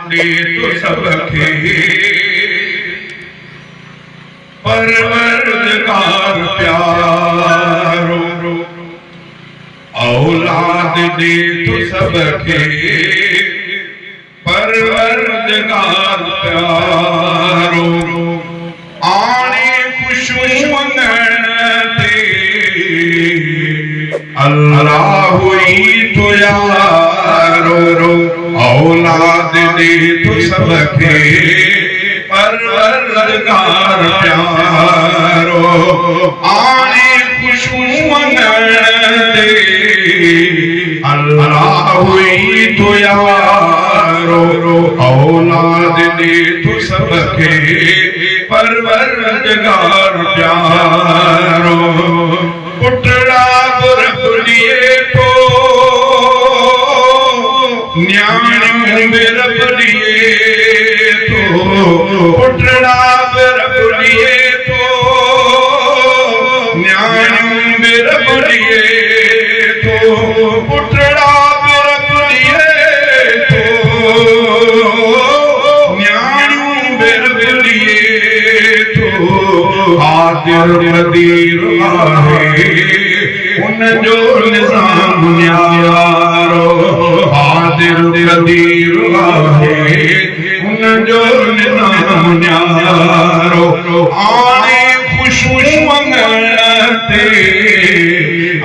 ॾे थो सभ खे परवरदिगार प्यारो औलाद ॾे थो सभ खे परवरदिगार प्यारो आणे खुशबू ते अल्लाह ही तो यारो औलाद दे तो सब खे परवरदिगार प्यारो आने खुशबू दे अल्लाह ही तो यारो औलाद दे तो सब खे परवरदिगार प्यारो पुटड़ा रब दिए तो न्याणियों में रब दिए तो पुटड़ा रब दिए तो न्याणियों में रब दिए तो पुटड़ा रब दिए तो न्याणियों में रब दिए तो आदिर मदीर आहे उन जो निज़ाम न्यारो आदिर मदीर आहे उन जो निज़ाम न्यारो आने खुशबू ते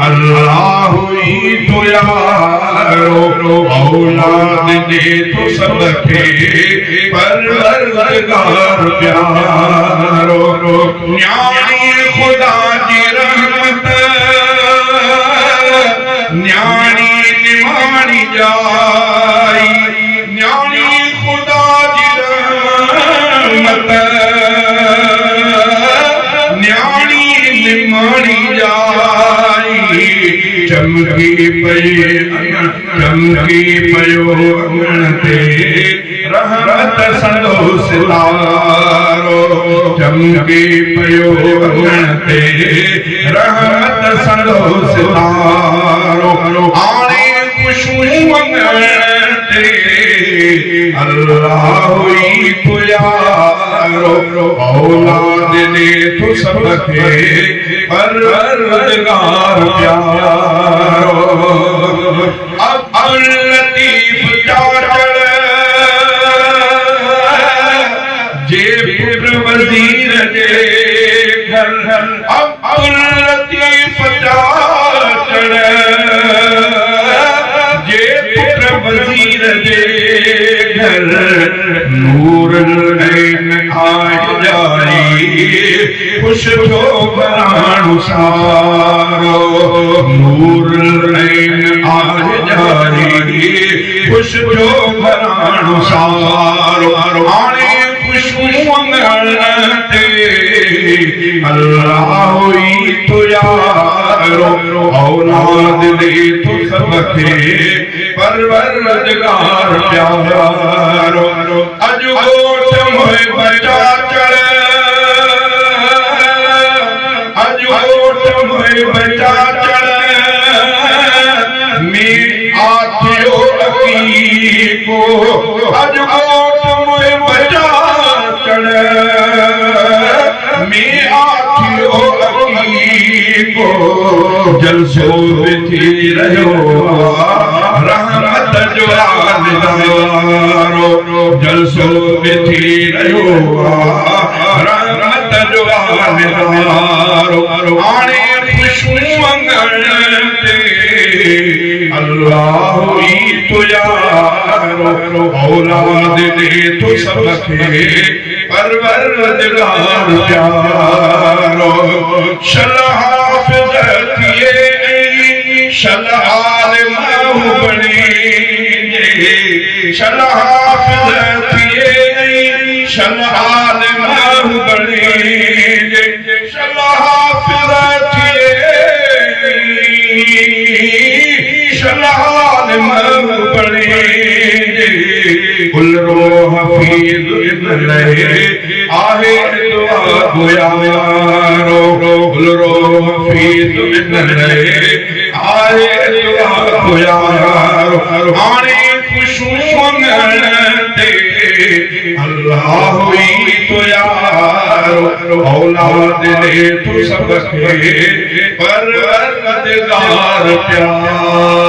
अल्लाह ही तो यारो औलाद दे तो सब खे परवरदिगार प्यारो न्याणी खुदा जी रहमत न्याणी निमाणी जाई न्याणी खुदा जी रहमत न्याणी निमाणी जाई चमकी पयो अंगण ते रहमत सदो सितारो चमकी पयो अंगण ते रहमत सदो सितारो आणे खुशबू ते अल्लाह ही तो यारो औलाद दे तो सब खे परवरदिगार प्यारो अब्दुल लतीफ चाचड़ जे पुत्र वजीर जे घर अब्दुल लतीफ चाचड़ जे पुत्र वजीर जे घर नूर नैन आज जाई खुश थो बराणो सारो नूर नैन आज जाई खुश थो बराणो सारो आणे खुशबू ते अल्लाह ही तो यारो औलाद दे तो सब खे परवरदिगार प्यारो अज गोठ मोए बचा चढ़ अज गोठ मोए बचा चढ़ में आथियो अकी को अज गोठ मोए बचा चढ़ में आथियो अकी को जलसो थी रहियो रहमत जो आलदारो जलसो थी रहियो रहमत जो आलदारो आणे खुशबू ते अल्लाह ही तो यारो औलाद दे तो सब खे परवरदिगार प्यारो शलहाफिज़ थिए शलहाल माहू बने शलहाफिज़ थिए शलहाल माहू बने शलहाफिज़ थिए शलहाल माहू बने गुलरो हफीज़ रहे आहे दुआ गोयारो गुलरो हफीज़ रहे आहे दुआ गोयारो आणे खुशबू ते اللہ ہوئی تو یارو اولاد نے تو سب کے پروردگار پیارو